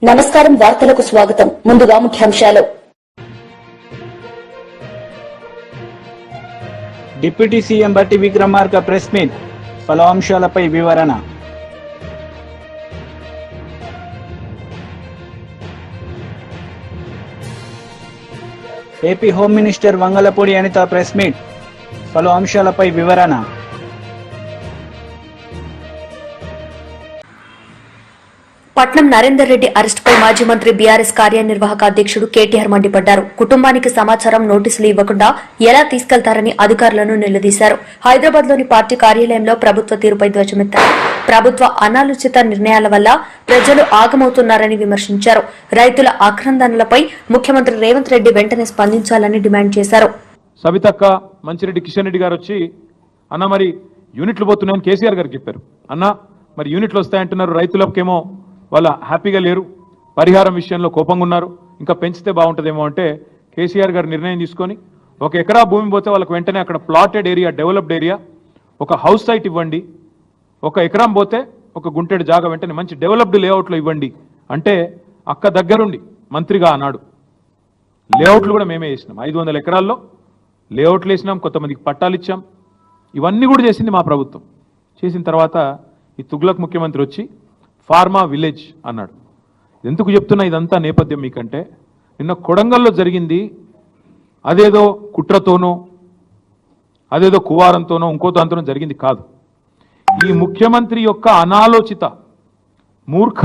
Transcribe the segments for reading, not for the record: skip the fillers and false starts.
నమస్కారం వార్తలకు స్వాగతం. ముందుగా ముఖ్యాంశాలు. డిప్యూటీ సీఎం బట్టి విక్రమార్క ప్రెస్ మీట్, పలు అంశాలపై వివరణ. AP home minister Vangalapudi Anitha press meet, పలు అంశాలపై వివరణ. పట్నం నరేందర్ రెడ్డి అరెస్టుపై మాజీ మంత్రి బీఆర్ఎస్ కార్యనిర్వాహక అధ్యక్షుడు కేటీఆర్ మండిపడ్డారు. కుటుంబానికి సమాచారం నోటీసులు ఇవ్వకుండా ఎలా తీసుకెళ్తారని అధికారులను నిలదీశారు. హైదరాబాద్ లోని పార్టీ కార్యాలయంలో ప్రభుత్వ తీరుపై ధ్వజమెత్తారు. ప్రభుత్వ అనాలోచిత నిర్ణయాల వల్ల ప్రజలు ఆగమవుతున్నారని విమర్శించారు. రైతుల ఆక్రందనలపై ముఖ్యమంత్రి రేవంత్ రెడ్డి వెంటనే స్పందించాలని డిమాండ్ చేశారు. సవితక్క, మంచిరెడ్డి కిషన్ రెడ్డి గారు వచ్చి అన్న మరి యూనిట్లు పోతున్నాయని కేసీఆర్ గారికి చెప్పారు. అన్న మరి యూనిట్లు వస్తాయంటున్నారు, రైతులకేమో వాళ్ళ హ్యాపీగా లేరు, పరిహారం విషయంలో కోపంగా ఉన్నారు, ఇంకా పెంచితే బాగుంటుందేమో అంటే కేసీఆర్ గారు నిర్ణయం తీసుకొని 1 ఎకరా భూమి పోతే వాళ్ళకి వెంటనే అక్కడ ప్లాటెడ్ ఏరియా, డెవలప్డ్ ఏరియా, ఒక హౌస్ సైట్ ఇవ్వండి, 1 ఎకరం పోతే 1 గుంటెడు జాగా వెంటనే మంచి డెవలప్డ్ లేఅవుట్లో ఇవ్వండి అంటే అక్క దగ్గరుండి మంత్రిగా అన్నాడు. లేఅవుట్లు కూడా మేమే చేసినాం, 500 ఎకరాల్లో లేఅవుట్లు వేసినాం, కొంతమందికి పట్టాలు ఇచ్చాం. ఇవన్నీ కూడా చేసింది మా ప్రభుత్వం. చేసిన తర్వాత ఈ తుగ్లక్ ముఖ్యమంత్రి వచ్చి ఫార్మా విలేజ్ అన్నాడు. ఎందుకు చెప్తున్నా ఇదంతా నేపథ్యం మీకంటే, నిన్న కొడంగల్లో జరిగింది అదేదో కుట్రతోనో అదేదో కువారంతోనో ఇంకో దాంతోనో జరిగింది కాదు. ఈ ముఖ్యమంత్రి యొక్క అనాలోచిత మూర్ఖ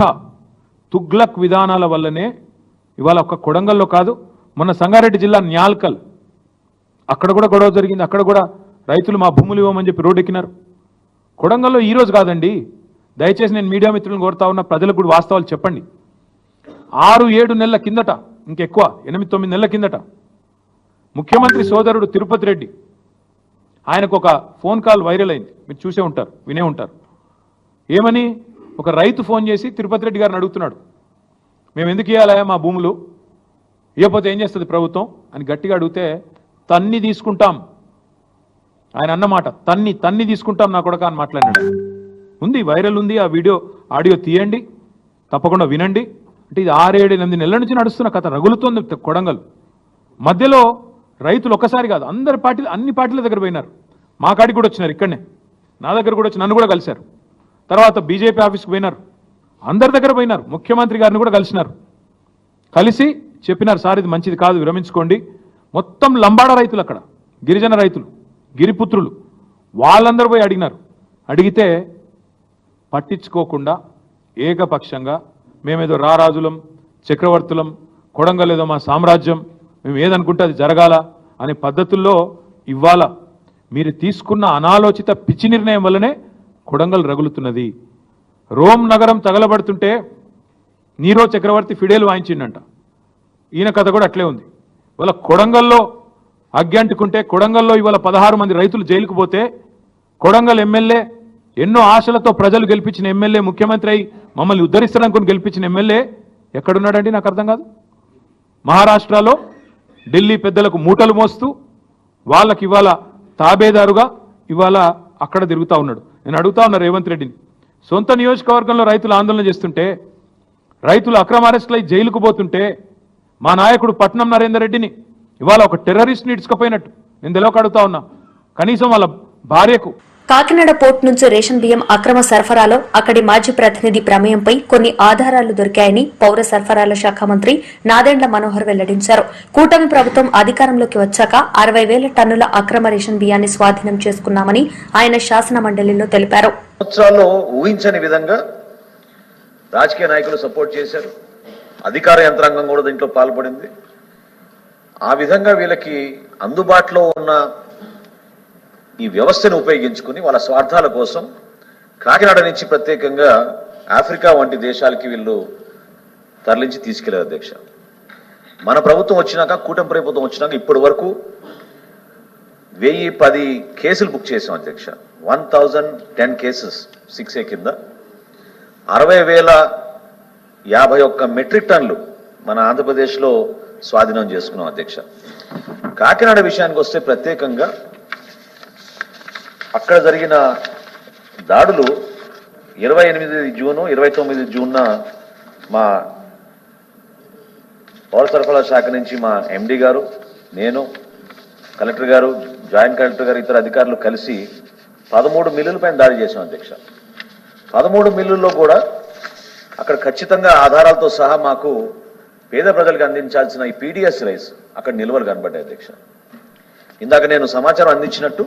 తుగ్లక్ విధానాల వల్లనే ఇవాళ ఒక్క కొడంగల్లో కాదు, మొన్న సంగారెడ్డి జిల్లా న్యాల్కల్ అక్కడ కూడా గొడవ జరిగింది. అక్కడ కూడా రైతులు మా భూములు ఇవ్వమని చెప్పి రోడ్డు ఎక్కినారు. కొడంగల్లో ఈరోజు కాదండి, దయచేసి నేను మీడియా మిత్రులను కోరుతా ఉన్న, ప్రజలకు కూడా వాస్తవాలు చెప్పండి. 6-7 నెలల కిందట, ఇంకెక్కువ 8-9 నెలల కిందట ముఖ్యమంత్రి సోదరుడు తిరుపతి రెడ్డి, ఆయనకు ఒక ఫోన్ కాల్ వైరల్ అయింది, మీరు చూసే ఉంటారు, వినే ఉంటారు. ఏమని? ఒక రైతు ఫోన్ చేసి తిరుపతి రెడ్డి గారిని అడుగుతున్నాడు, మేము ఎందుకు ఇవ్వాలా మా భూములు, ఇవ్వకపోతే ఏం చేస్తుంది ప్రభుత్వం అని గట్టిగా అడిగితే, తన్ని తీసుకుంటాం ఆయన అన్నమాట, తన్ని తీసుకుంటాం నా కొడక అని మాట్లాడినాడు. ఉంది, వైరల్ ఉంది, ఆ వీడియో ఆడియో తీయండి, తప్పకుండా వినండి. అంటే ఇది 6-7-8 నెలల నుంచి నడుస్తున్న కథ, రగులుతోంది కొడంగల్. మధ్యలో రైతులు ఒక్కసారి కాదు, అన్ని పార్టీల దగ్గర పోయినారు. మా కాడికి కూడా వచ్చినారు, ఇక్కడనే నా దగ్గర కూడా వచ్చి నన్ను కూడా కలిశారు. తర్వాత బీజేపీ ఆఫీస్కి పోయినారు, అందరి దగ్గర పోయినారు, ముఖ్యమంత్రి గారిని కూడా కలిసినారు. కలిసి చెప్పినారు, సార్ ఇది మంచిది కాదు, విరమించుకోండి. మొత్తం లంబాడ రైతులు, అక్కడ గిరిజన రైతులు, గిరిపుత్రులు, వాళ్ళందరూ పోయి అడిగినారు. అడిగితే పట్టించుకోకుండా ఏకపక్షంగా మేమేదో రారాజులం, చక్రవర్తులం, కొడంగల్ ఏదో మా సామ్రాజ్యం, మేము ఏదనుకుంటే అది జరగాల అనే పద్ధతుల్లో ఇవ్వాల మీరు తీసుకున్న అనాలోచిత పిచ్చి నిర్ణయం వల్లనే కొడంగల్ రగులుతున్నది. రోమ్ నగరం తగలబడుతుంటే నీరో చక్రవర్తి ఫిడేలు వాయించిండంట. ఈయన కథ కూడా అట్లే ఉంది. ఇవాళ కొడంగల్లో అగ్గి అంటుకుంటే, కొడంగల్లో ఇవాళ 16 మంది రైతులు జైలుకు పోతే, కొడంగల్ ఎమ్మెల్యే, ఎన్నో ఆశలతో ప్రజలు గెలిపించిన ఎమ్మెల్యే, ముఖ్యమంత్రి అయి మమ్మల్ని ఉద్ధరిస్తారనుకుని గెలిపించిన ఎమ్మెల్యే ఎక్కడున్నాడండి? నాకు అర్థం కాదు. మహారాష్ట్రలో ఢిల్లీ పెద్దలకు మూటలు మోస్తూ వాళ్ళకి ఇవాళ తాబేదారుగా ఇవాళ అక్కడ తిరుగుతూ ఉన్నాడు. నేను అడుగుతా ఉన్నా రేవంత్ రెడ్డిని, సొంత నియోజకవర్గంలో రైతులు ఆందోళన చేస్తుంటే, రైతులు అక్రమ అరెస్టులై జైలుకు పోతుంటే, మా నాయకుడు పట్నం నరేందర్ రెడ్డిని ఇవాళ ఒక టెర్రరిస్ట్ని ఇడ్చుకుపోయినట్టు నేను తెలియక అడుగుతా ఉన్నా. కనీసం వాళ్ళ భార్యకు కాకినాడ పోర్టు నుంచి రేషన్ బియ్యం అక్రమ సరఫరాలో అక్కడి మాజీ ప్రతినిధి ప్రమేయంపై కొన్ని ఆధారాలు దొరికాయని పౌర సరఫరాల శాఖ మంత్రి నాదెండ్ల మనోహర్ వెల్లడించారు. కూటమి ప్రభుత్వం అధికారంలోకి వచ్చాక 60,000 టన్నుల అక్రమ రేషన్ బియ్యాన్ని స్వాధీనం చేసుకున్నామని ఆయన శాసన మండలిలో తెలిపారు. సంవత్సరాల్లో ఊహించని విధంగా రాజకీయ నాయకులు సపోర్ట్ చేశారు, అధికార యంత్రాంగం కూడా దీంట్లో పాల్పడింది. ఆ విధంగా వీళ్ళకి అందుబాటులో ఉన్న ఈ వ్యవస్థను ఉపయోగించుకుని వాళ్ళ స్వార్థాల కోసం కాకినాడ నుంచి ప్రత్యేకంగా ఆఫ్రికా వంటి దేశాలకి వీళ్ళు తరలించి తీసుకెళ్లారు. అధ్యక్ష, మన ప్రభుత్వం వచ్చినాక, కూటమి ప్రభుత్వం వచ్చినాక ఇప్పటి వరకు 1010 కేసులు బుక్ చేసాం అధ్యక్ష. 1010 కేసెస్ 6A కింద 60,051 మెట్రిక్ టన్నులు మన ఆంధ్రప్రదేశ్లో స్వాధీనం చేసుకున్నాం అధ్యక్ష. కాకినాడ విషయానికి వస్తే ప్రత్యేకంగా అక్కడ జరిగిన దాడులు 28 జూను 29 జూన్న మా పౌర సరఫరాల శాఖ నుంచి మా ఎండి గారు, నేను, కలెక్టర్ గారు, జాయింట్ కలెక్టర్ గారు, ఇతర అధికారులు కలిసి 13 మిల్లుల పైన దాడి చేశాం అధ్యక్ష. 13 మిల్లుల్లో కూడా అక్కడ ఖచ్చితంగా ఆధారాలతో సహా మాకు పేద ప్రజలకు అందించాల్సిన ఈ పీడిఎస్ రైస్ అక్కడ నిల్వలు కనబడ్డాయి అధ్యక్ష. ఇందాక నేను సమాచారం అందించినట్టు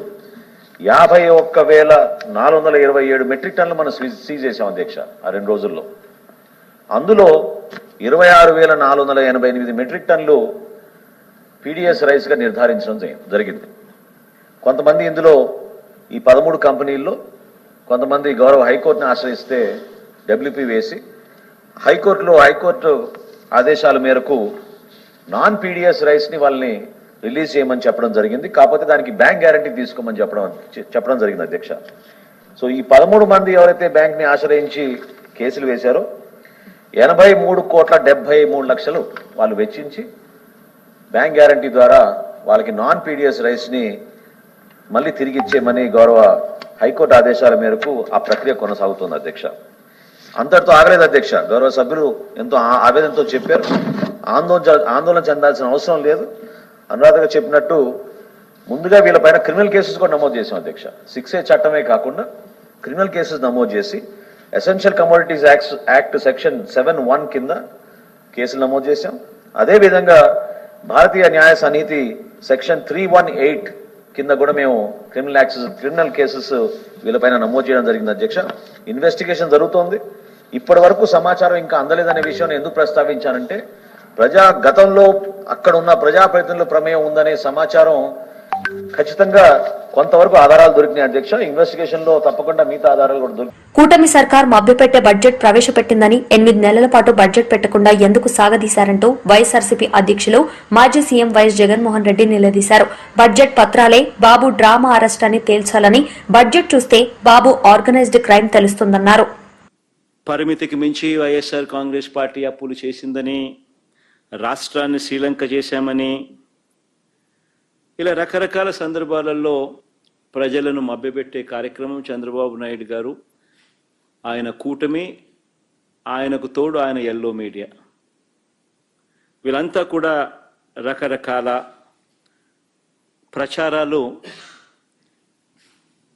51,427 మెట్రిక్ టన్నులు మనం సీజ్ చేశాం అధ్యక్ష ఆ 2 రోజుల్లో. అందులో 26,488 మెట్రిక్ టన్నులు పీడిఎస్ రైస్గా నిర్ధారించడం జరిగింది. కొంతమంది ఇందులో ఈ 13 కంపెనీల్లో కొంతమంది గౌరవ హైకోర్టుని ఆశ్రయిస్తే డబ్ల్యూపీ వేసి హైకోర్టు ఆదేశాల మేరకు నాన్ పీడిఎస్ రైస్ని వాళ్ళని రిలీజ్ చేయమని చెప్పడం జరిగింది. కాకపోతే దానికి బ్యాంక్ గ్యారంటీ తీసుకోమని చెప్పడం జరిగింది అధ్యక్ష. సో ఈ 13 మంది ఎవరైతే బ్యాంక్ని ఆశ్రయించి కేసులు వేశారో 83,73,00,000 వాళ్ళు వెచ్చించి బ్యాంక్ గ్యారంటీ ద్వారా వాళ్ళకి నాన్ పీడిఎస్ రైస్ని మళ్ళీ తిరిగి ఇచ్చేయమని గౌరవ హైకోర్టు ఆదేశాల మేరకు ఆ ప్రక్రియ కొనసాగుతుంది అధ్యక్ష. అంతటితో ఆగలేదు అధ్యక్ష. గౌరవ సభ్యులు ఎంతో ఆవేదనతో చెప్పారు. ఆందోళన చెందాల్సిన అవసరం లేదు. అనురాధగా చెప్పినట్టు ముందుగా వీళ్ళపైన క్రిమినల్ కేసెస్ కూడా నమోదు చేశాం అధ్యక్ష. 6A చట్టమే కాకుండా క్రిమినల్ కేసెస్ నమోదు చేసి ఎసెన్షియల్ కమోడిటీస్ యాక్ట్ సెక్షన్ 7(1) కింద కేసులు నమోదు చేశాం. అదేవిధంగా భారతీయ న్యాయ సమితి సెక్షన్ 318 కింద కూడా మేము క్రిమినల్ కేసెస్ వీళ్ళపైన నమోదు చేయడం జరిగింది అధ్యక్ష. ఇన్వెస్టిగేషన్ జరుగుతోంది. ఇప్పటి వరకు సమాచారం ఇంకా అందలేదనే విషయాన్ని ఎందుకు ప్రస్తావించానంటే గతంలో అక్కడ ఉన్న ప్రజాప్రతినిధుల ప్రమేయం ఉందనే సమాచారం ఖచ్చితంగా కొంతవరకు ఆధారాలు దొరికినాయి అధ్యక్ష. ఇన్వెస్టిగేషన్ లో తప్పకుండా మిగతా ఆధారాలు కూడా దొరికి. కూటమి సర్కార్ మభ్యపెట్టే బడ్జెట్ ప్రవేశపెట్టిందని 8 నెలల పాటు బడ్జెట్ పెట్టకుండా ఎందుకు సాగదీశారంటూ వైఎస్ఆర్సీపీ అధ్యక్షులు మాజీ సీఎం వైఎస్ జగన్మోహన్ రెడ్డి నిలదీశారు. బడ్జెట్ పత్రాలే బాబు డ్రామా అరెస్ట్ అని తేల్చాలని, బడ్జెట్ చూస్తే బాబు ఆర్గనైజ్డ్ క్రైమ్ తెలుస్తుందన్నారు. పరిమితికి మించి వైఎస్ఆర్ కాంగ్రెస్ పార్టీ అప్పులు చేసిందని, రాష్ట్రాన్ని శ్రీలంక చేశామని, ఇలా రకరకాల సందర్భాలలో ప్రజలను మభ్యపెట్టే కార్యక్రమం చంద్రబాబు నాయుడు గారు, ఆయన కూటమి, ఆయనకు తోడు ఆయన ఎల్లో మీడియా, వీళ్ళంతా కూడా రకరకాల ప్రచారాలు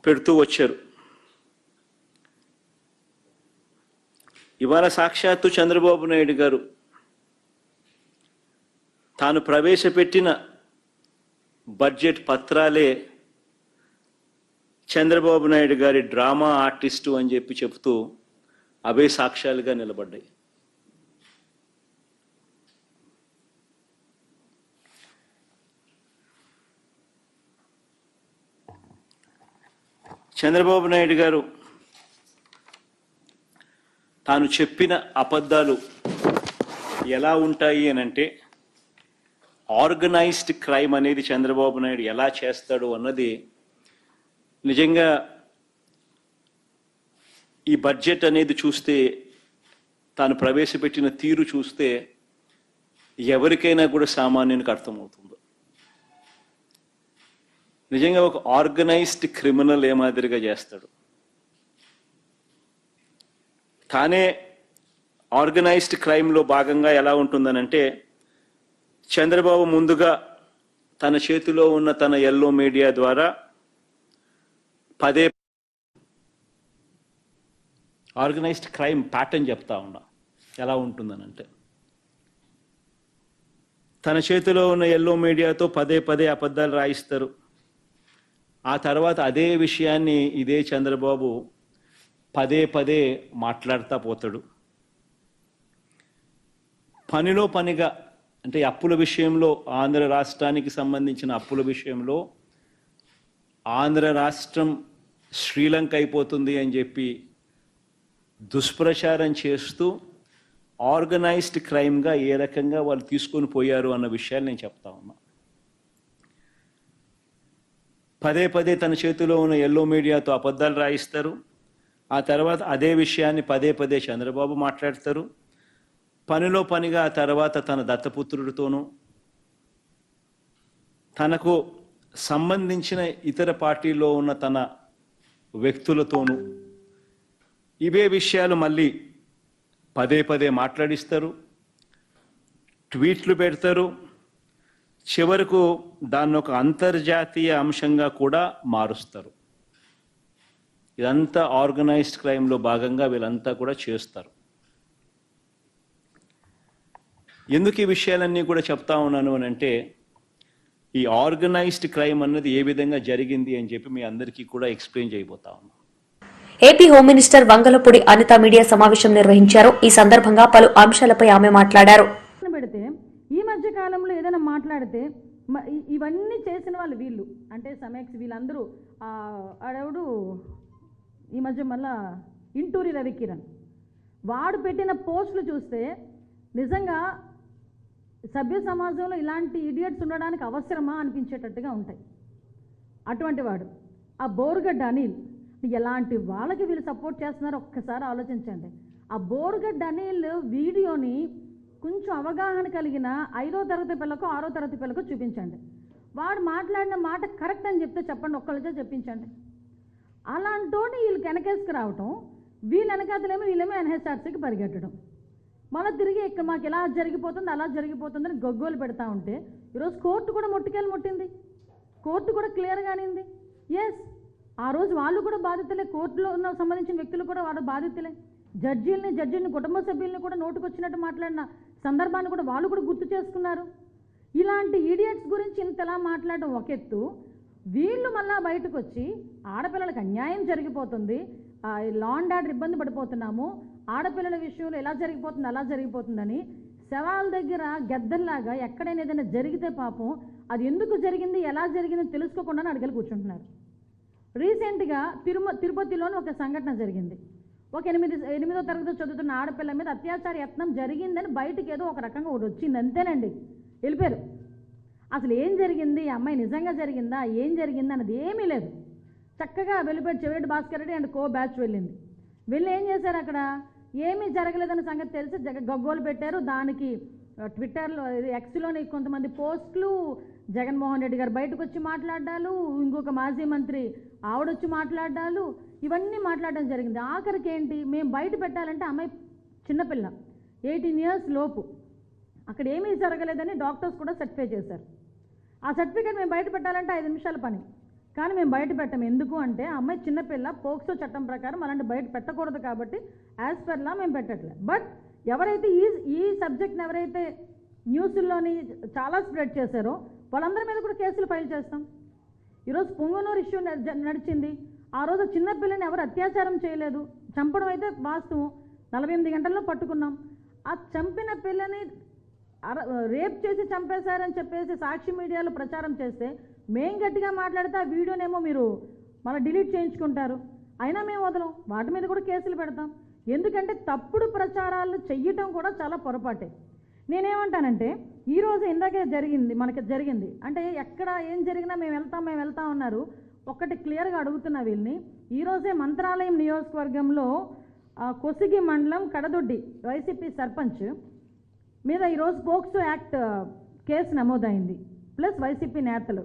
పెడుతూ వచ్చారు. ఇవాళ సాక్షాత్తు చంద్రబాబు నాయుడు గారు తాను ప్రవేశపెట్టిన బడ్జెట్ పత్రాలే చంద్రబాబు నాయుడు గారి డ్రామా ఆర్టిస్టు అని చెప్తూ అవే సాక్ష్యాలుగా నిలబడ్డాయి. చంద్రబాబు నాయుడు గారు తాను చెప్పిన అబద్ధాలు ఎలా ఉంటాయి అనంటే, ఆర్గనైజ్డ్ క్రైమ్ అనేది చంద్రబాబు నాయుడు ఎలా చేస్తాడు అన్నది నిజంగా ఈ బడ్జెట్ అనేది చూస్తే, తాను ప్రవేశపెట్టిన తీరు చూస్తే ఎవరికైనా కూడా సామాన్యునికి అర్థమవుతుంది. నిజంగా ఒక ఆర్గనైజ్డ్ క్రిమినల్ ఏ మాదిరిగా చేస్తాడు. తానే ఆర్గనైజ్డ్ క్రైమ్లో భాగంగా ఎలా ఉంటుందనంటే, చంద్రబాబు ముందుగా తన చేతిలో ఉన్న తన ఎల్లో మీడియా ద్వారా పదే ఆర్గనైజ్డ్ క్రైమ్ ప్యాటర్న్ చెప్తా ఉన్నా ఎలా ఉంటుందనంటే, తన చేతిలో ఉన్న ఎల్లో మీడియాతో పదే అబద్ధాలు రాయిస్తారు. ఆ తర్వాత అదే విషయాన్ని ఇదే చంద్రబాబు పదే మాట్లాడుతూ పోతాడు. పనిలో పనిగా అంటే అప్పుల విషయంలో, ఆంధ్ర రాష్ట్రానికి సంబంధించిన అప్పుల విషయంలో ఆంధ్ర రాష్ట్రం శ్రీలంక అయిపోతుంది అని చెప్పి దుష్ప్రచారం చేస్తూ ఆర్గనైజ్డ్ క్రైమ్గా ఏ రకంగా వాళ్ళు తీసుకొని పోయారు అన్న విషయాలు నేను చెప్తా ఉన్నా. పదే తన చేతిలో ఉన్న ఎల్లో మీడియాతో అబద్ధాలు రాయిస్తారు. ఆ తర్వాత అదే విషయాన్ని పదే చంద్రబాబు మాట్లాడతారు. పనిలో పనిగా ఆ తర్వాత తన దత్తపుత్రుడితోనూ, తనకు సంబంధించిన ఇతర పార్టీలో ఉన్న తన వ్యక్తులతోనూ ఇవే విషయాలు మళ్ళీ పదే మాట్లాడిస్తారు. ట్వీట్లు పెడతారు, చివరకు దాన్ని ఒక అంతర్జాతీయ అంశంగా కూడా మారుస్తారు. ఇదంతా ఆర్గనైజ్డ్ క్రైమ్లో భాగంగా వీళ్ళంతా కూడా చేస్తారు. ఎందుకు ఈ విషయాలన్నీ కూడా చెప్తా ఉన్నాను అని అంటే, ఈ ఆర్గనైజ్డ్ క్రైమ్ అన్నది ఏ విధంగా జరిగింది అని చెప్పి మీ అందరికీ కూడా ఎక్స్ప్లెయిన్ చేయబోతా ఉన్నాను. AP home minister Vangalapudi Anitha media సమావేశం నిర్వహించారు. ఈ సందర్భంగా పలు అంశాలపై ఆమె మాట్లాడారు. పెడితే ఈ మధ్య కాలంలో ఏదైనా మాట్లాడితే ఇవన్నీ చేసిన వాళ్ళు వీళ్ళు, అంటే సమేక్స్ వీళ్ళందరూ ఆడవుడు ఈ మధ్య మళ్ళా ఇంటూరి రవికిరణ్ వాడు పెట్టిన పోస్టులు చూస్తే నిజంగా సభ్య సమాజంలో ఇలాంటి ఇడియట్స్ ఉండడానికి అవసరమా అనిపించేటట్టుగా ఉంటాయి. అటువంటి వాడు ఆ బోరుగడ్డ అనిల్, ఎలాంటి వాళ్ళకి వీళ్ళు సపోర్ట్ చేస్తున్నారో ఒక్కసారి ఆలోచించండి. ఆ బోరుగడ్డ అనిల్ వీడియోని కొంచెం అవగాహన కలిగిన 5వ తరగతి పిల్లకు 6వ తరగతి పిల్లకు చూపించండి. వాడు మాట్లాడిన మాట కరెక్ట్ అని చెప్తే చెప్పండి, ఒక్కళ్ళతో చెప్పించండి. అలాంటోని వీళ్ళు వెనకేసుకు రావటం, వీళ్ళు వెనకాతలేమో వీళ్ళేమో ఎన్హెచ్ఆర్సీకి పరిగెట్టడం, మళ్ళీ తిరిగి ఇక్కడ మాకు ఎలా జరిగిపోతుంది అలా జరిగిపోతుందని గొగ్గోలు పెడతా ఉంటే ఈరోజు కోర్టు కూడా ముట్టింది. కోర్టు కూడా క్లియర్గానింది. ఎస్, ఆ రోజు వాళ్ళు కూడా బాధితులే, కోర్టులో ఉన్న సంబంధించిన వ్యక్తులు కూడా వాళ్ళు బాధితులే. జడ్జిని కుటుంబ సభ్యుల్ని కూడా నోటుకొచ్చినట్టు మాట్లాడిన సందర్భాన్ని కూడా వాళ్ళు కూడా గుర్తు చేసుకున్నారు. ఇలాంటి ఈడియట్స్ గురించి ఇంతలా మాట్లాడడం ఒక ఎత్తు, వీళ్ళు మళ్ళా బయటకు వచ్చి ఆడపిల్లలకు అన్యాయం జరిగిపోతుంది, లా అండ్ ఆర్డర్ ఇబ్బంది పడిపోతున్నాము, ఆడపిల్లల విషయంలో ఎలా జరిగిపోతుంది అలా జరిగిపోతుందని శవాల దగ్గర గద్దల్లాగా ఎక్కడైనా ఏదైనా జరిగితే పాపం అది ఎందుకు జరిగింది ఎలా జరిగిందని తెలుసుకోకుండా అడిగలు కూర్చుంటున్నారు. రీసెంట్గా తిరుపతిలోని ఒక సంఘటన జరిగింది. ఒక 8వ తరగతి చదువుతున్న ఆడపిల్ల మీద అత్యాచార యత్నం జరిగిందని బయటకు ఏదో ఒక రకంగా ఒకటి వచ్చింది, అంతేనండి, వెళ్ళిపోయారు. అసలు ఏం జరిగింది, అమ్మాయి నిజంగా జరిగిందా, ఏం జరిగింది అన్నది ఏమీ లేదు. చక్కగా వెళ్ళిపోయారు. Chevireddy Bhaskar Reddy and co batch వెళ్ళింది. వెళ్ళి ఏం చేశారు, అక్కడ ఏమీ జరగలేదన్న సంగతి తెలిసి గగ్గోలు పెట్టారు. దానికి ట్విట్టర్లో ఎక్స్లోని కొంతమంది పోస్టులు, జగన్మోహన్ రెడ్డి గారు బయటకు వచ్చి మాట్లాడాలు, ఇంకొక మాజీ మంత్రి ఆవిడొచ్చి మాట్లాడాలు, ఇవన్నీ మాట్లాడడం జరిగింది. ఆఖరికి ఏంటి, మేము బయట పెట్టాలంటే అమ్మాయి చిన్నపిల్ల 18 years లోపు, అక్కడ ఏమీ జరగలేదని డాక్టర్స్ కూడా సర్టిఫై చేశారు. ఆ సర్టిఫికేట్ మేము బయట పెట్టాలంటే 5 నిమిషాల పని, కానీ మేము బయట పెట్టాము. ఎందుకు అంటే ఆ అమ్మాయి చిన్నపిల్ల, పోక్సో చట్టం ప్రకారం అలాంటి బయట పెట్టకూడదు కాబట్టి యాజ్ పర్ లా మేము పెట్టట్లేదు. బట్ ఎవరైతే ఈ సబ్జెక్ట్ని ఎవరైతే న్యూస్లోని చాలా స్ప్రెడ్ చేశారో వాళ్ళందరి మీద కూడా కేసులు ఫైల్ చేస్తాం. ఈరోజు పొంగనూరు ఇష్యూ నడిచింది. ఆ రోజు చిన్నపిల్లని ఎవరు అత్యాచారం చేయలేదు, చంపడం అయితే వాస్తవం, 48 గంటల్లో పట్టుకున్నాం. ఆ చంపిన పిల్లని రేప్ చేసి చంపేశారని చెప్పేసి సాక్షి మీడియాలో ప్రచారం చేస్తే మేం గట్టిగా మాట్లాడితే ఆ వీడియోనేమో మీరు మళ్ళీ డిలీట్ చేయించుకుంటారు. అయినా మేము వదలం, వాటి మీద కూడా కేసులు పెడతాం. ఎందుకంటే తప్పుడు ప్రచారాలు చెయ్యటం కూడా చాలా పొరపాటే. నేనేమంటానంటే ఈరోజు ఇందాకే మనకి జరిగింది అంటే ఎక్కడ ఏం జరిగినా మేము వెళ్తాం అన్నారు. ఒక్కటి క్లియర్గా అడుగుతున్నా వీళ్ళని, ఈరోజే మంత్రాలయం నియోజకవర్గంలో కొసిగి మండలం కడదొడ్డి వైసీపీ సర్పంచ్ మీద ఈరోజు పోక్సో యాక్ట్ కేసు నమోదైంది. ప్లస్ వైసీపీ నేతలు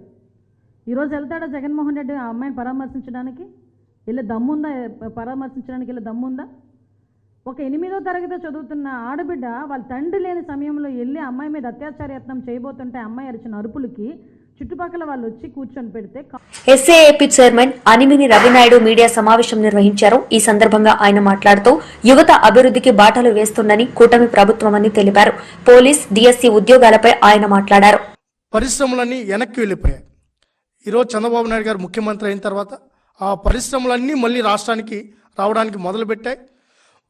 ఈరోజు వెళ్తాడా జగన్మోహన్ రెడ్డి ఆ అమ్మాయిని పరామర్శించడానికి? పరామర్శించడానికి దమ్ముందా? ఒక 8వ తరగతి చదువుతున్న ఆడబిడ్డ వాళ్ళ తండ్రి లేని సమయంలో వెళ్ళి అమ్మాయి మీద అత్యాచార యత్నం చేయబోతుంటే అమ్మాయి అరిచిన అరుపులకి చుట్టుపక్కల వాళ్ళు వచ్చి కూర్చొని పెడితే ఎస్ఏఏపీ చైర్మన్ అనిమిని రవినాయుడు మీడియా సమావేశం నిర్వహించారు. ఈ సందర్భంగా ఆయన మాట్లాడుతూ యువత అభివృద్ధికి బాటలు వేస్తుందని కూటమి ప్రభుత్వమని తెలిపారు. పోలీస్, డిఎస్సీ ఉద్యోగాలపై ఆయన మాట్లాడారు. పరిశ్రమలన్నీ వెనక్కి వెళ్ళిపోయాయి. ఈరోజు చంద్రబాబు నాయుడు గారు ముఖ్యమంత్రి అయిన తర్వాత ఆ పరిశ్రమలన్నీ మళ్ళీ రాష్ట్రానికి రావడానికి మొదలుపెట్టాయి.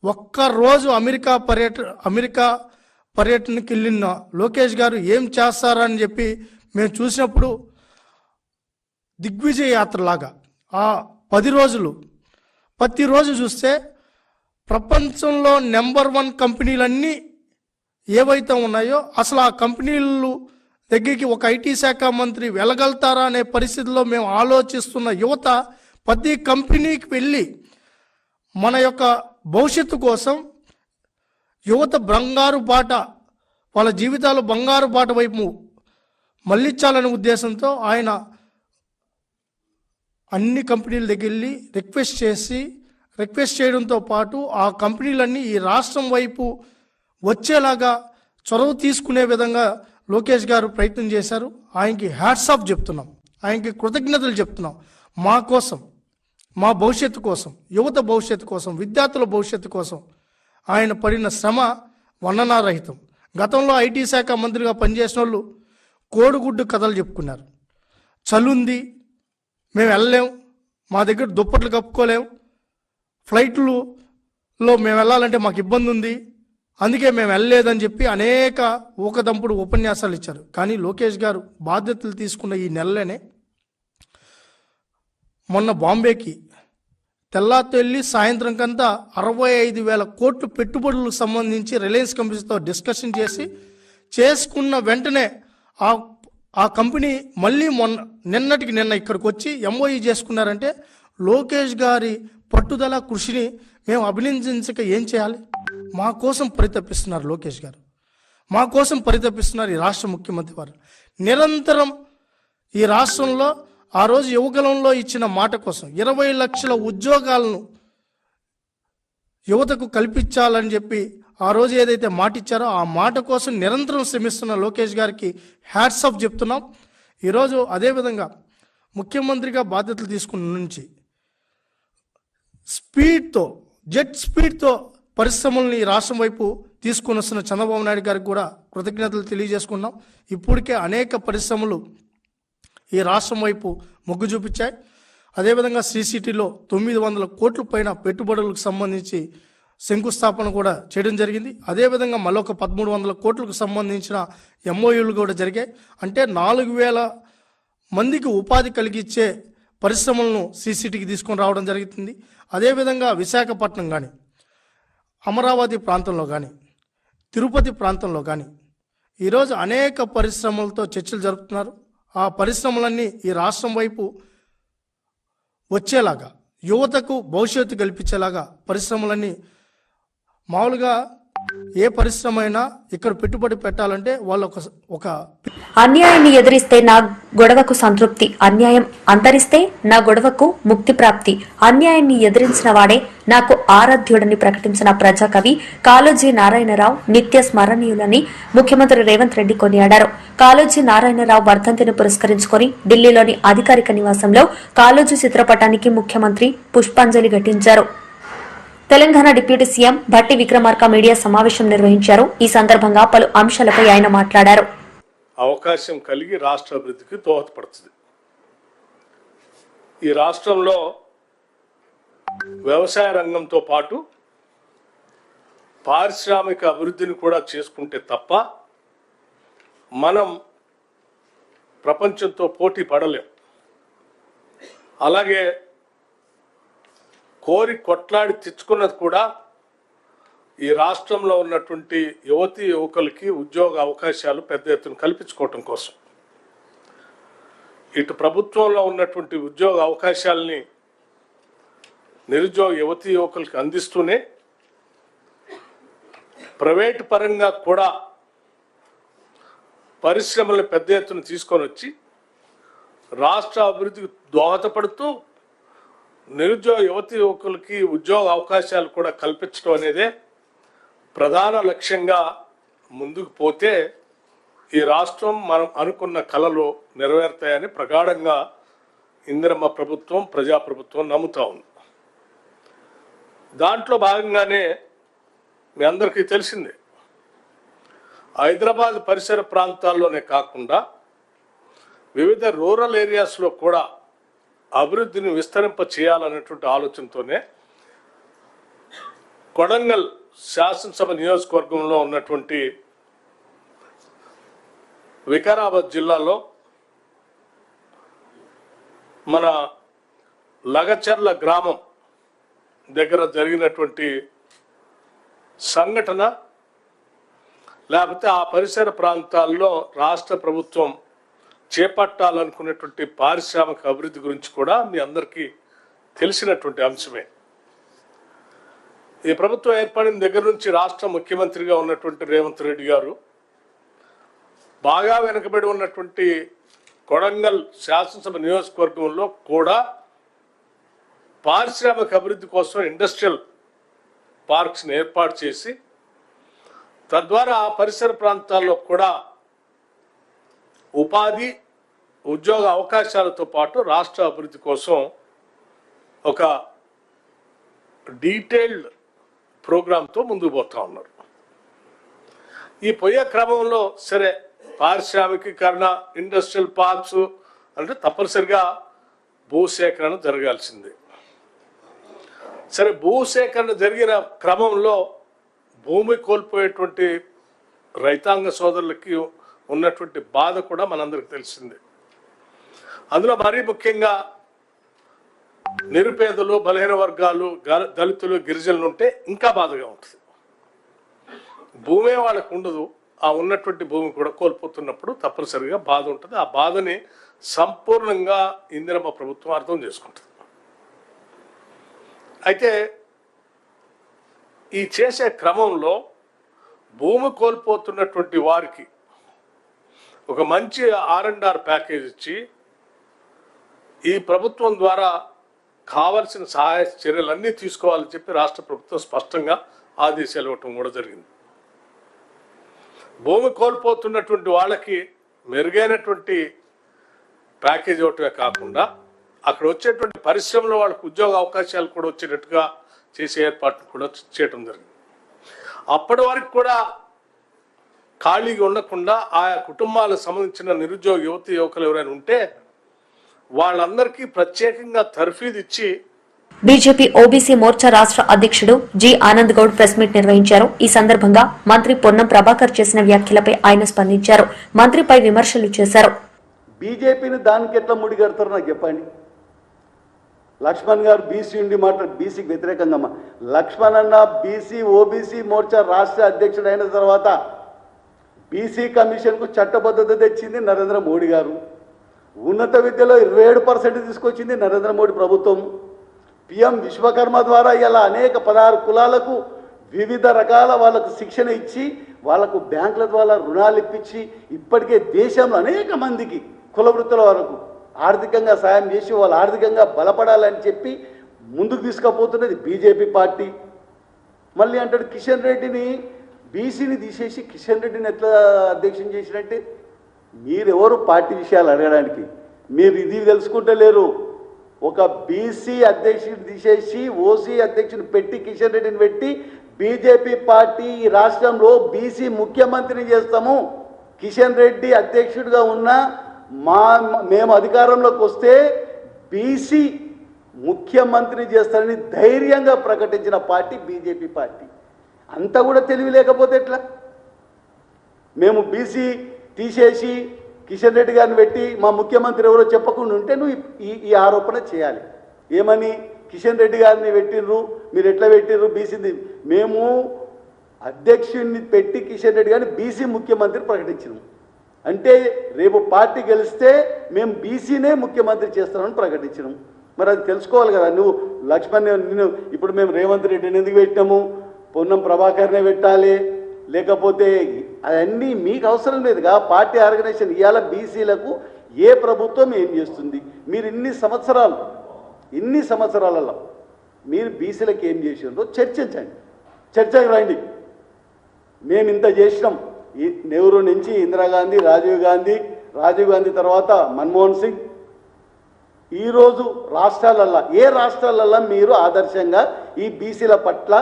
ఒక్కరోజు అమెరికా పర్యటనకి వెళ్ళిన లోకేష్ గారు ఏం చేస్తారని చెప్పి మేము చూసినప్పుడు దిగ్విజయ యాత్రలాగా ఆ 10 రోజులు ప్రతిరోజు చూస్తే ప్రపంచంలో నెంబర్ 1 కంపెనీలన్నీ ఏవైతే ఉన్నాయో అసలు ఆ కంపెనీలు దగ్గరికి ఒక ఐటీ శాఖ మంత్రి వెళ్ళగలుగుతారా అనే పరిస్థితిలో మేము ఆలోచిస్తున్న యువత ప్రతి కంపెనీకి వెళ్ళి మన యొక్క భవిష్యత్తు కోసం యువత బంగారు బాట, వాళ్ళ జీవితాలు బంగారు బాట వైపు మళ్ళించాలనే ఉద్దేశంతో ఆయన అన్ని కంపెనీల దగ్గర వెళ్ళి రిక్వెస్ట్ చేయడంతో పాటు ఆ కంపెనీలన్నీ ఈ రాష్ట్రం వైపు వచ్చేలాగా చొరవ తీసుకునే విధంగా లోకేష్ గారు ప్రయత్నం చేశారు. ఆయనకి హ్యాట్స్ ఆఫ్ చెప్తున్నాం, ఆయనకి కృతజ్ఞతలు చెప్తున్నాం. మా కోసం, మా భవిష్యత్తు కోసం, యువత భవిష్యత్తు కోసం, విద్యార్థుల భవిష్యత్తు కోసం ఆయన పడిన శ్రమ వర్ణనారహితం. గతంలో ఐటీ శాఖ మంత్రిగా పనిచేసిన వాళ్ళు కోడిగుడ్డు కథలు చెప్పుకున్నారు. చలుంది, మేము వెళ్ళలేం, మా దగ్గర దుప్పట్లు కప్పుకోలేం, ఫ్లైట్లో మేము వెళ్ళాలంటే మాకు ఇబ్బంది ఉంది, అందుకే మేము వెళ్ళలేదని చెప్పి అనేక ఊకదంపుడు ఉపన్యాసాలు ఇచ్చారు. కానీ లోకేష్ గారు బాధ్యతలు తీసుకున్న ఈ నెలలోనే మొన్న బాంబేకి తెల్లారితో వెళ్ళి సాయంత్రం కంతా 65,000 కోట్లు పెట్టుబడులకు సంబంధించి రిలయన్స్ కంపెనీతో డిస్కషన్ చేసి చేసుకున్న వెంటనే ఆ కంపెనీ మళ్ళీ నిన్నటికి నిన్న ఇక్కడికి వచ్చి ఎంఓఈ చేసుకున్నారంటే లోకేష్ గారి పట్టుదల కృషిని మేము అభినందించక ఏం చేయాలి? మా కోసం పరితపిస్తున్నారు లోకేష్ గారు, మా కోసం పరితపిస్తున్నారు ఈ రాష్ట్ర ముఖ్యమంత్రి వారు. నిరంతరం ఈ రాష్ట్రంలో ఆ రోజు యువకులంలో ఇచ్చిన మాట కోసం 20 లక్షల ఉద్యోగాలను యువతకు కల్పించాలని చెప్పి ఆ రోజు ఏదైతే మాట ఇచ్చారో ఆ మాట కోసం నిరంతరం శ్రమిస్తున్న లోకేష్ గారికి హ్యాట్స్ ఆఫ్ చెప్తున్నాం. ఈరోజు అదేవిధంగా ముఖ్యమంత్రిగా బాధ్యతలు తీసుకున్న నుంచి జెట్ స్పీడ్తో పరిశ్రమల్ని రాష్ట్రం వైపు తీసుకుని వస్తున్న చంద్రబాబు నాయుడు గారికి కూడా కృతజ్ఞతలు తెలియజేసుకున్నాం. ఇప్పటికే అనేక పరిశ్రమలు ఈ రాష్ట్రం వైపు మొగ్గు చూపించాయి. అదేవిధంగా శ్రీసిటీలో 900 కోట్ల పైన పెట్టుబడులకు సంబంధించి శంకుస్థాపన కూడా చేయడం జరిగింది. అదేవిధంగా మరొక 1300 కోట్లకు సంబంధించిన ఎంఓయూలు కూడా జరిగాయి. అంటే 4,000 మందికి ఉపాధి కలిగించే పరిశ్రమలను శ్రీసిటీకి తీసుకొని రావడం జరుగుతుంది. అదేవిధంగా విశాఖపట్నం కానీ, అమరావతి ప్రాంతంలో కానీ, తిరుపతి ప్రాంతంలో కానీ ఈరోజు అనేక పరిశ్రమలతో చర్చలు జరుపుతున్నారు. ఆ పరిశ్రమలన్నీ ఈ రాష్ట్రం వైపు వచ్చేలాగా, యువతకు భవిష్యత్తు కల్పించేలాగా పరిశ్రమలన్నీ మామూలుగా ఏ పరిశ్రమ అయినా ఇక్కడ పెట్టుబడి పెట్టాలంటే వాళ్ళు ఒక అన్యాయాన్ని ఎదిరిస్తే నా గొడవకు సంతృప్తి, అన్యాయం అంతరిస్తే నా గొడవకు ముక్తి ప్రాప్తి, అన్యాయాన్ని ఎదిరించిన వాడే నాకు ఆరాధ్యుడని ప్రకటించిన ప్రజాకవి కాళోజీ నారాయణరావు నిత్య స్మరణీయులని ముఖ్యమంత్రి రేవంత్ రెడ్డి కొనియాడారు. కాళోజీ నారాయణరావు వర్ధంతిని పురస్కరించుకొని ఢిల్లీలోని అధికారిక నివాసంలో కాళోజీ చిత్రపటానికి ముఖ్యమంత్రి పుష్పాంజలి ఘటించారు. Telangana deputy CM Bhatti Vikramarka media సమావేశం నిర్వహించారు. ఈ సందర్భంగా పలు అంశాలపై ఆయన మాట్లాడారు. అవకాశం కలిగి రాష్ట్ర అభివృద్ధికి దోహదపడుతుంది. ఈ రాష్ట్రంలో వ్యవసాయ రంగంతో పాటు పారిశ్రామిక అభివృద్ధిని కూడా చేసుకుంటే తప్ప మనం ప్రపంచంతో పోటీ పడలేం. అలాగే కోరి కొట్లాడి తెచ్చుకున్నది కూడా ఈ రాష్ట్రంలో ఉన్నటువంటి యువతీ యువకులకి ఉద్యోగ అవకాశాలు పెద్ద ఎత్తున కల్పించుకోవటం కోసం. ఇటు ప్రభుత్వంలో ఉన్నటువంటి ఉద్యోగ అవకాశాలని నిరుద్యోగ యువతీ యువకులకి అందిస్తూనే ప్రైవేటు పరంగా కూడా పరిశ్రమలను పెద్ద ఎత్తున తీసుకొని వచ్చి రాష్ట్ర అభివృద్ధికి దోహదపడుతూ నిరుద్యోగ యువతీ యువకులకి ఉద్యోగ అవకాశాలు కూడా కల్పించడం అనేదే ప్రధాన లక్ష్యంగా ముందుకు పోతే ఈ రాష్ట్రం మనం అనుకున్న కలలు నెరవేరుతాయని ప్రగాఢంగా ఇందిరమ్మ ప్రభుత్వం, ప్రజాప్రభుత్వం నమ్ముతా ఉంది. దాంట్లో భాగంగానే మీ అందరికీ తెలిసిందే, హైదరాబాద్ పరిసర ప్రాంతాల్లోనే కాకుండా వివిధ రూరల్ ఏరియాస్లో కూడా అభివృద్ధిని విస్తరింప చేయాలనేటువంటి ఆలోచనతోనే కొడంగల్ శాసనసభ నియోజకవర్గంలో ఉన్నటువంటి వికారాబాద్ జిల్లాలో మన లగచర్ల గ్రామం దగ్గర జరిగినటువంటి సంఘటన, లేకపోతే ఆ పరిసర ప్రాంతాల్లో రాష్ట్ర ప్రభుత్వం చేపట్టాలనుకునేటువంటి పారిశ్రామిక అభివృద్ధి గురించి కూడా మీ అందరికీ తెలిసినటువంటి అంశమే. ఈ ప్రభుత్వం ఏర్పడిన దగ్గర నుంచి రాష్ట్ర ముఖ్యమంత్రిగా ఉన్నటువంటి రేవంత్ రెడ్డి గారు బాగా వెనుకబడి ఉన్నటువంటి కొడంగల్ శాసనసభ నియోజకవర్గంలో కూడా పారిశ్రామిక అభివృద్ధి కోసం ఇండస్ట్రియల్ పార్క్స్ని ఏర్పాటు చేసి తద్వారా ఆ పరిసర ప్రాంతాల్లో కూడా ఉపాధి ఉద్యోగ అవకాశాలతో పాటు రాష్ట్ర అభివృద్ధి కోసం ఒక డీటెయిల్డ్ ప్రోగ్రాంతో ముందుకు పోతా ఉన్నారు. ఈ పోయే క్రమంలో సరే పారిశ్రామికీకరణ, ఇండస్ట్రియల్ పార్క్స్ అంటే తప్పనిసరిగా భూసేకరణ జరగాల్సిందే. సరే భూసేకరణ జరిగిన క్రమంలో భూమి కోల్పోయేటువంటి రైతాంగ సోదరులకి ఉన్నటువంటి బాధ కూడా మనందరికి తెలిసిందే. అందులో మరీ ముఖ్యంగా నిరుపేదలు, బలహీన వర్గాలు, దళితులు, గిరిజనులు ఉంటే ఇంకా బాధగా ఉంటుంది. భూమే వాళ్ళకు ఉండదు, ఆ ఉన్నటువంటి భూమి కూడా కోల్పోతున్నప్పుడు తప్పనిసరిగా బాధ ఉంటుంది. ఆ బాధని సంపూర్ణంగా ఇందిరమ్మ ప్రభుత్వం అర్థం చేసుకుంటుంది. అయితే ఈ చేసే క్రమంలో భూమి కోల్పోతున్నటువంటి వారికి ఒక మంచి R&R ప్యాకేజ్ ఇచ్చి ఈ ప్రభుత్వం ద్వారా కావలసిన సహాయ చర్యలన్నీ తీసుకోవాలని చెప్పి రాష్ట్ర ప్రభుత్వం స్పష్టంగా ఆదేశాలు ఇవ్వటం కూడా జరిగింది. భూమి కోల్పోతున్నటువంటి వాళ్ళకి మెరుగైనటువంటి ప్యాకేజ్ ఇవ్వటమే కాకుండా అక్కడ వచ్చేటువంటి పరిశ్రమలో వాళ్ళకి ఉద్యోగ అవకాశాలు కూడా వచ్చేటట్టుగా చేసే ఏర్పాట్లు కూడా చేయటం జరిగింది. అప్పటి వరకు కూడా ఖాళీగా ఉండకుండా ఆయా కుటుంబాలకు సంబంధించిన నిరుద్యోగ యువతి యువకులు ఎవరైనా ఉంటే వాళ్ళందరికీ ప్రత్యేకంగా తర్ఫీదు ఇచ్చి బీజేపీ ఓబీసీ మోర్చా రాష్ట్ర అధ్యక్షుడు G Anand Goud press meet నిర్వహించారు. ఈ సందర్భంగా మంత్రి పొన్నం ప్రభాకర్ చేసిన వ్యాఖ్యలపై ఆయన స్పందించారు. మంత్రిపై విమర్శలు చేశారు. బీజేపీని దానికి ఎట్లా ముడిగడతారో నాకు చెప్పండి. లక్ష్మణ్ గారు బీసీ ఉండి మాట్లాడు, బీసీకి వ్యతిరేకంగా లక్ష్మణ్ అన్న బీసీ ఓబీసీ మోర్చా రాష్ట్ర అధ్యక్షుడు అయిన తర్వాత బీసీ కమిషన్కు చట్టబద్ధత తెచ్చింది నరేంద్ర మోడీ గారు. ఉన్నత విద్యలో 27% తీసుకొచ్చింది నరేంద్ర మోడీ ప్రభుత్వం. పిఎం విశ్వకర్మ ద్వారా ఇలా అనేక 16 కులాలకు వివిధ రకాల వాళ్ళకు శిక్షణ ఇచ్చి వాళ్ళకు బ్యాంకుల ద్వారా రుణాలు ఇప్పించి ఇప్పటికే దేశంలో అనేక మందికి కుల వృత్తుల వరకు ఆర్థికంగా సాయం చేసి వాళ్ళు ఆర్థికంగా బలపడాలని చెప్పి ముందుకు తీసుకుపోతున్నది బీజేపీ పార్టీ. మళ్ళీ అంటాడు కిషన్ రెడ్డిని బీసీని తీసేసి కిషన్ రెడ్డిని ఎట్లా అధ్యక్షం చేసినట్టే. మీరెవరు పార్టీ విషయాలు అడగడానికి? మీరు ఇది తెలుసుకుంటలేరు. ఒక బీసీ అధ్యక్షుడిని తీసేసి ఓసీ అధ్యక్షుడిని పెట్టి కిషన్ రెడ్డిని పెట్టి బీజేపీ పార్టీ ఈ రాష్ట్రంలో బీసీ ముఖ్యమంత్రిని చేస్తాము, కిషన్ రెడ్డి అధ్యక్షుడిగా ఉన్న మేము అధికారంలోకి వస్తే బీసీ ముఖ్యమంత్రిని చేస్తారని ధైర్యంగా ప్రకటించిన పార్టీ బీజేపీ పార్టీ. అంతా కూడా తెలివి లేకపోతే ఎట్లా? మేము బీసీ తీసేసి కిషన్ రెడ్డి గారిని పెట్టి మా ముఖ్యమంత్రి ఎవరో చెప్పకుండా ఉంటే నువ్వు ఈ ఆరోపణ చేయాలి. ఏమని కిషన్ రెడ్డి గారిని పెట్టిర్రు, మీరు ఎట్లా పెట్టిర్రు బీసీని? మేము అధ్యక్షుడిని పెట్టి కిషన్ రెడ్డి గారిని బీసీ ముఖ్యమంత్రి ప్రకటించినాం అంటే రేపు పార్టీ గెలిస్తే మేము బీసీనే ముఖ్యమంత్రి చేస్తామని ప్రకటించినాం. మరి అది తెలుసుకోవాలి కదా నువ్వు. లక్ష్మణ్ నిన్ను ఇప్పుడు మేము రేవంత్ రెడ్డిని ఎందుకు పెట్టినాము, పొన్నం ప్రభాకర్నే పెట్టాలి, లేకపోతే అవన్నీ మీకు అవసరం లేదుగా. పార్టీ ఆర్గనైజేషన్ ఇవాళ బీసీలకు ఏ ప్రభుత్వం ఏం చేస్తుంది? మీరు ఇన్ని సంవత్సరాలలో మీరు బీసీలకు ఏం చేసిండ్రో చర్చించండి, చర్చకు రండి. మేము ఇంత చేసినాం. నెహ్రూ నుంచి ఇందిరాగాంధీ, రాజీవ్ గాంధీ తర్వాత మన్మోహన్ సింగ్. ఈరోజు ఏ రాష్ట్రాలల్లో మీరు ఆదర్శంగా ఈ బీసీల పట్ల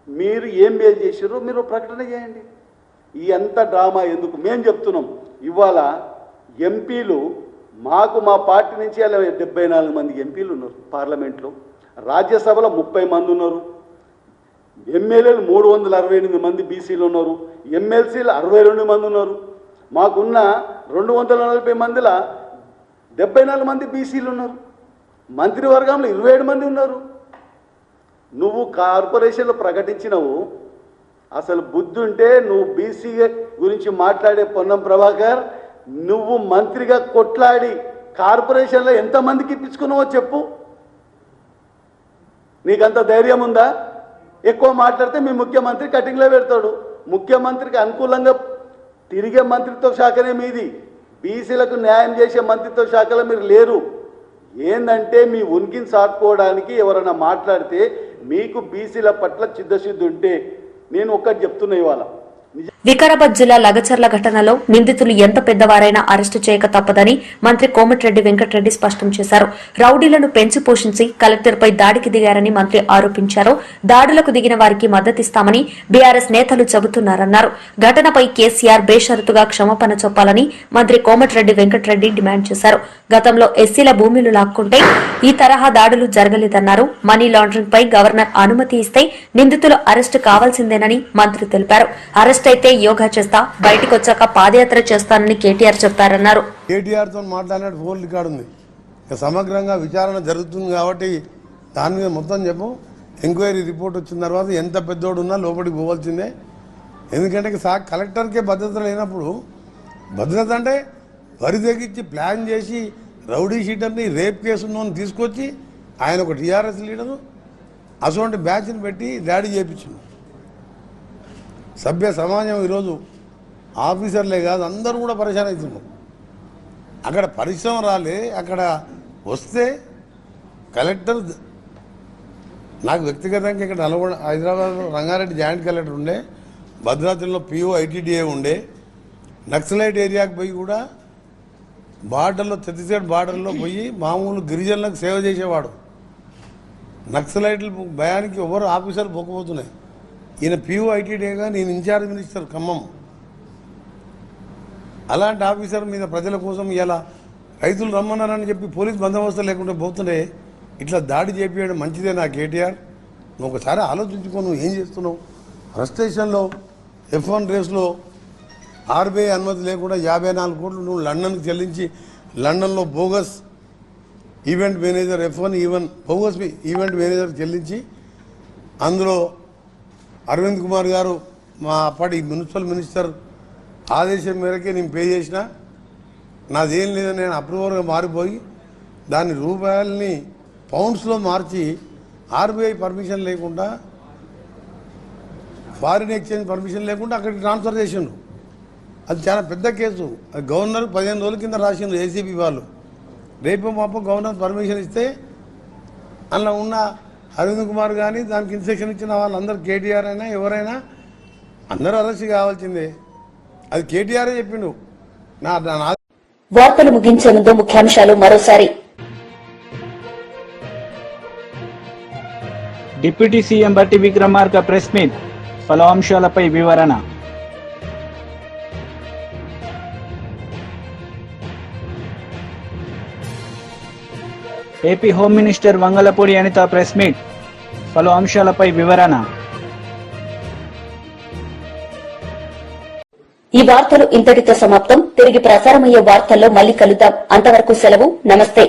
మీరు ఏం మేలు చేసారో మీరు ప్రకటన చేయండి. ఈ అంత డ్రామా ఎందుకు? మేము చెప్తున్నాం. ఇవాళ ఎంపీలు మా పార్టీ నుంచి 74 మంది ఎంపీలు ఉన్నారు పార్లమెంట్లో, రాజ్యసభలో 30 మంది ఉన్నారు, ఎమ్మెల్యేలు 368 మంది బీసీలు ఉన్నారు, ఎమ్మెల్సీలు 62 మంది ఉన్నారు. మాకున్న 240 మందిలో 74 మంది బీసీలు ఉన్నారు. మంత్రివర్గంలో 27 మంది ఉన్నారు. నువ్వు కార్పొరేషన్లో ప్రకటించినవు. అసలు బుద్ధి ఉంటే నువ్వు బీసీ గురించి మాట్లాడే పొన్నం ప్రభాకర్, నువ్వు మంత్రిగా కొట్లాడి కార్పొరేషన్లో ఎంతమందికి ఇప్పించుకున్నావో చెప్పు. నీకంత ధైర్యం ఉందా? ఎక్కువ మాట్లాడితే మీ ముఖ్యమంత్రి కటింగ్లో పెడతాడు. ముఖ్యమంత్రికి అనుకూలంగా తిరిగే మంత్రిత్వ శాఖనే మీది. బీసీలకు న్యాయం చేసే మంత్రిత్వ శాఖలో మీరు లేరు. ఏందంటే మీ ఉనికిని సాటుకోవడానికి ఎవరైనా మాట్లాడితే మీకు బీసీల పట్ల చిత్తశుద్ధి ఉంటే, నేను ఒక్కటి చెప్తున్నా, ఇవాళ వికారాబాద్ జిల్లా లగచర్ల ఘటనలో నిందితులు ఎంత పెద్దవారైనా అరెస్టు చేయక తప్పదని మంత్రి కోమటిరెడ్డి వెంకటరెడ్డి స్పష్టం చేశారు. రౌడీలను పెంచి పోషించి కలెక్టర్పై దాడికి దిగారని మంత్రి ఆరోపించారు. దాడులకు దిగిన వారికి మద్దతిస్తామని బీఆర్ఎస్ నేతలు చెబుతున్నారన్నారు. ఘటనపై కేసీఆర్ బేషరతుగా క్షమాపణ చెప్పాలని మంత్రి కోమటిరెడ్డి వెంకటరెడ్డి డిమాండ్ చేశారు. గతంలో ఎస్సీల భూములు లాక్కుంటే ఈ తరహా దాడులు జరగలేదన్నారు. మనీ లాండరింగ్ పై గవర్నర్ అనుమతి ఇస్తే నిందితులు అరెస్టు కావాల్సిందేనని మంత్రి తెలిపారు. అరెస్ట్ అయితే యోగా చేస్తా, బయటకొచ్చాక పాదయాత్ర చేస్తానని కేటీఆర్ చెప్పారన్నారు. కేటీఆర్తో మాట్లాడినట్టు ఫోన్ రికార్డు ఉంది. సమగ్రంగా విచారణ జరుగుతుంది కాబట్టి దాని మీద మొత్తం చెప్పు. ఎంక్వైరీ రిపోర్ట్ వచ్చిన తర్వాత ఎంత పెద్దోడు ఉన్నా లోపలికి పోవాల్సిందే. ఎందుకంటే కలెక్టర్కే భద్రత లేనప్పుడు, భద్రత అంటే వరి తెగించి ప్లాన్ చేసి రౌడీ షీటర్ని రేప్ కేసు ఉన్నోని తీసుకొచ్చి ఆయన ఒక టీఆర్ఎస్ లీడరు అటువంటి బ్యాచ్ని పెట్టి దాడి చేయించింది. సభ్య సమాజం ఈరోజు ఆఫీసర్లే కాదు అందరూ కూడా పరిశాన్ అవుతున్నారు. అక్కడ పరిశ్రమ రాలే, అక్కడ వస్తే కలెక్టర్ నాకు వ్యక్తిగతంగా ఇక్కడ హైదరాబాద్లో రంగారెడ్డి జాయింట్ కలెక్టర్ ఉండే, భద్రాచలంలో పిఓ ఐటీడీఏ ఉండే, నక్సలైట్ ఏరియాకి పోయి కూడా బార్డర్లో ఛత్తీస్గఢ్ బార్డర్లో పోయి మామూలు గిరిజనులకు సేవ చేసేవాడు. నక్సలైట్ల భయానికి ఎవరు ఆఫీసర్లు పోకపోతున్నాయి. ఈయన పిఓ ఐటీడీగా నేను ఇన్ఛార్జ్ మినిస్టర్ ఖమ్మం. అలాంటి ఆఫీసర్ మీద ప్రజల కోసం ఇలా రైతులు రమ్మన్నారని చెప్పి పోలీస్ బందోబస్తు లేకుండా పోతుండే ఇట్లా దాడి చేపించడం మంచిదే. నా కేటీఆర్ నువ్వు ఒకసారి ఆలోచించుకో, నువ్వు ఏం చేస్తున్నావు? ఫ్రస్ట్రేషన్లో F1 రేస్లో ఆర్బీఐ అనుమతి లేకుండా 54 కోట్లు నువ్వు లండన్కి చెల్లించి లండన్లో bogus event manager F1 bogus event manager చెల్లించి అందులో అరవింద్ కుమార్ గారు మా అప్పటి మున్సిపల్ మినిస్టర్ ఆదేశం మేరకే నేను పే చేసిన. నాదేం లేదని నేను అప్రూవర్గా మారిపోయి దాన్ని రూపాయలని పౌండ్స్లో మార్చి ఆర్బీఐ పర్మిషన్ లేకుండా, ఫారిన్ ఎక్స్చేంజ్ పర్మిషన్ లేకుండా అక్కడికి ట్రాన్స్ఫర్ చేసిండ్రు. అది చాలా పెద్ద కేసు. అది గవర్నర్ 15 రోజుల కింద రాసిండ్రు ఏసీబీ వాళ్ళు. రేపు మాపో గవర్నర్ పర్మిషన్ ఇస్తే అందులో ఉన్న అరవింద్ కుమార్ కానీ దానికి ఇన్స్ట్రక్షన్ ఇచ్చిన వాళ్ళందరూ కేటీఆర్ అయినా ఎవరైనా అందరూ అరెస్ట్ కావాల్సిందే. అది కేటీఆరే చెప్పిండు. వార్తలు ముగించే ముందు ముఖ్యాంశాలు మరోసారి. డిప్యూటీ సీఎం బట్టి విక్రమార్క ప్రెస్ మీట్, పలు అంశాలపై వివరణ. AP home minister Vangalapudi Anitha press meet, పలు అంశాలపై వివరణ. ఈ వార్తలు ఇంతటితో సమాప్తం. తిరిగి ప్రసారమయ్యే వార్తల్లో మళ్ళీ కలుద్దాం. అంతవరకు సెలవు. నమస్తే.